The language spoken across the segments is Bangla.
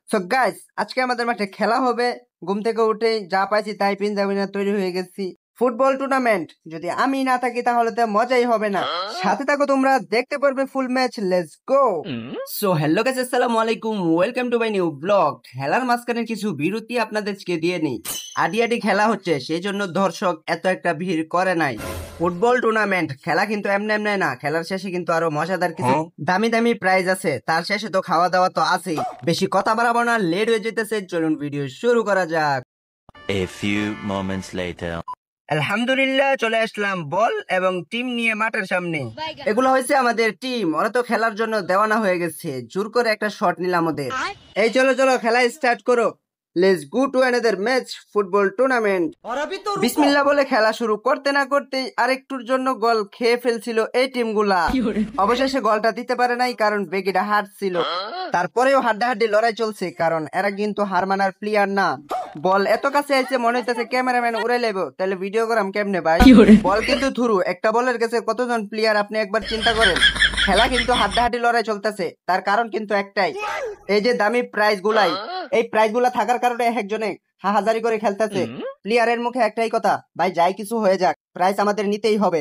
সো গাইস, আজকে আমাদের মাঠে খেলা হবে। ঘুম থেকে উঠে যা পাইছি তাই পিঞ্জাবি না তৈরি হয়ে গেছি। ফুটবল টুর্নামেন্ট, যদি আমি না থাকি তাহলে তো মজাই হবে না। সাথে থাকো তোমরা, দেখতে পারবে ফুল match. Let's go. So hello guys, আসসালামু আলাইকুম, welcome to my new blog. খেলার মাঝখানে কিছু বিরতি আপনাদেরকে দিয়ে নিই। আডি আডি খেলা হচ্ছে, সেই জন্য দর্শক এত একটা ভিড় করে নাই। ফুটবল টুর্নামেন্ট খেলা কিন্তু এমনি এমনি না, খেলার শেষে কিন্তু আরো মজাদার কিছু দামি দামি প্রাইজ আছে। তার শেষে তো খাওয়া দাওয়া তো আছেই। বেশি কথা বাড়াবো না, লেট হয়ে যেতেছে, চলুন ভিডিও শুরু করা যাক। A few moments later. আলহামদুলিল্লাহ, চলে আসলাম বল এবং টিম নিয়ে মাঠের সামনে। এগুলো হয়েছে আমাদের টিম, ওরা তো খেলার জন্য দেওয়ানা হয়ে গেছে। জোর করে একটা শট নিলাম ওদের। এই চলো চলো, খেলা স্টার্ট করো। Let's go to another match, football tournament. বিসমিল্লাহ বলে খেলা শুরু করতে না করতেই আরেকটুর জন্য গোল খেয়ে ফেলছিল এই টিমগুলা। অবশেষে গোলটা দিতে পারে নাই, কারণ বেগিটা হারছিল। তারপরেও হাড্ডাহাড্ডি লড়াই চলছে, কারণ এরা কিন্তু হার মানার প্লেয়ার না। বল এত কাছে আছে, মনে হইতেছে ক্যামেরাম্যান উড়ে লেবো, তাহলে ভিডিও করাম কেমনে ভাই? বল কিন্তু থুরু, একটা বলের কাছে কতজন প্লেয়ার আপনি একবার চিন্তা করেন। খেলা কিন্তু হাড্ডাহাড্ডি লড়াই চলতেছে, তার কারণ কিন্তু একটাই, এই যে দামি প্রাইজ গুলাই। এই প্রাইজ গুলা থাকার কারণে একজনে হাহাজারি করে খেলতেছে। প্লেয়ারের মুখে একটাই কথা, ভাই যাই কিছু হয়ে যাক, প্রাইজ আমাদের নিতেই হবে।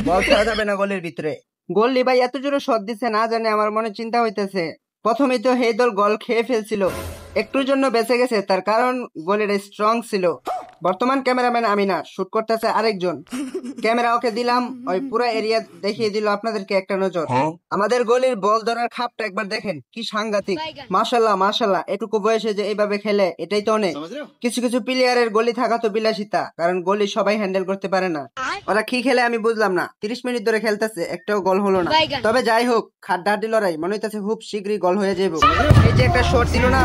বল ছাড়া যাবে না গোলের ভিতরে। গোল্লি ভাই এত জোরে শট দিছে, না জানে আমার মনে চিন্তা হইতেছে প্রথমেই তো এই দল গোল খেয়ে ফেলছিল, একটুর জন্য বেঁচে গেছে, তার কারণ গোলের স্ট্রং ছিল। বর্তমান ক্যামেরাম্যান আমি না, শুট করতেছে আরেকজন। ক্যামেরা ওকে দিলাম, ওই পুরো এরিয়া দেখিয়ে দিল আপনাদেরকে একটা নজর। আমাদের গলির বল ধরার খাপটা একবার দেখেন, কি সাংঘাতিক। মাশাল্লাহ মাশাল্লাহ, এটুকু বয়সে যে এইভাবে খেলে, এটাই তো অনেক। কিছু কিছু প্লেয়ারের গলি থাকা তো বিলাসিতা, কারণ গলি সবাই হ্যান্ডেল করতে পারে না। ওরা কি খেলে আমি বুঝলাম না, 30 মিনিট ধরে খেলতেছে, একটাও গোল হলো না। তবে যাই হোক, হাড্ডাহাড্ডি লড়াই, মনে হইতেছে খুব শীঘ্রই গোল হয়ে যাবে। এই যে একটা শট দিল না,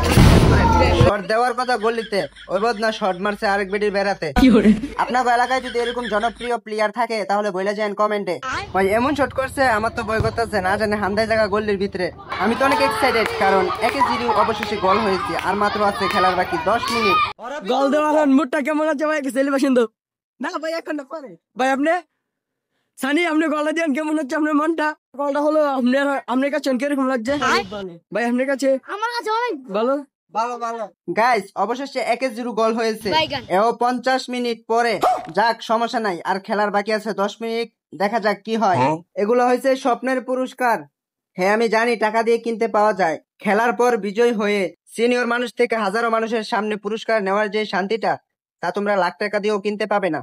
শট দেওয়ার কথা গলিতে, ওই বদনা শট মারছে আরেক বেডির বেড়াতে। আপনার এলাকায় যদি এরকম জনপ্রিয় প্লেয়ার থাকে তাহলে বলে যান কমেন্টে। ভাই এমন শট করছে, আমার তো ভয় করতেছে, না জানে হান্দাই জায়গা গোলের ভিতরে। আমি তো অনেক এক্সাইটেড, কারণ 1-0 অবশেষে গোল হয়েছে, আর মাত্র আছে খেলার বাকি 10 মিনিট। গোল দেওয়ার মুডটা কেমন আছে ভাই? সেলিব্রেশন তো না ভাই, এখন না পরে। ভাই আপনি সানি, আপনি গোলটা দেন, কেমন হচ্ছে আপনার মনটা? গোলটা হলো আপনার কাছে কিরকম লাগছে ভাই? আপনার কাছে? আমার কাছে অনেক ভালো। গাইস, অবশেষে 1-0 গোল হয়েছে, এও 50 মিনিট পরে। যাক, সমস্যা নাই, আর খেলার বাকি আছে 10 মিনিট, দেখা যাক কি হয়। এগুলো হয়েছে স্বপ্নের পুরস্কার। হ্যাঁ আমি জানি, টাকা দিয়ে কিনতে পাওয়া যায়। খেলার পর বিজয় হয়ে সিনিয়র মানুষ থেকে হাজারো মানুষের সামনে পুরস্কার নেওয়ার যে শান্তিটা, তা তোমরা লাখ টাকা দিয়েও কিনতে পাবে না।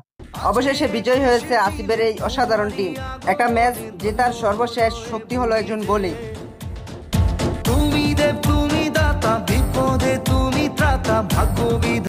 অবশেষে বিজয় হয়েছে আসিফের এই অসাধারণ টিম। একটা ম্যাচ জেতার সর্বশেষ শক্তি হলো একজন গোলি। তুমি দেব, তুমি দাতা, বিপদে তুমি ত্রাতা, ভাগ্য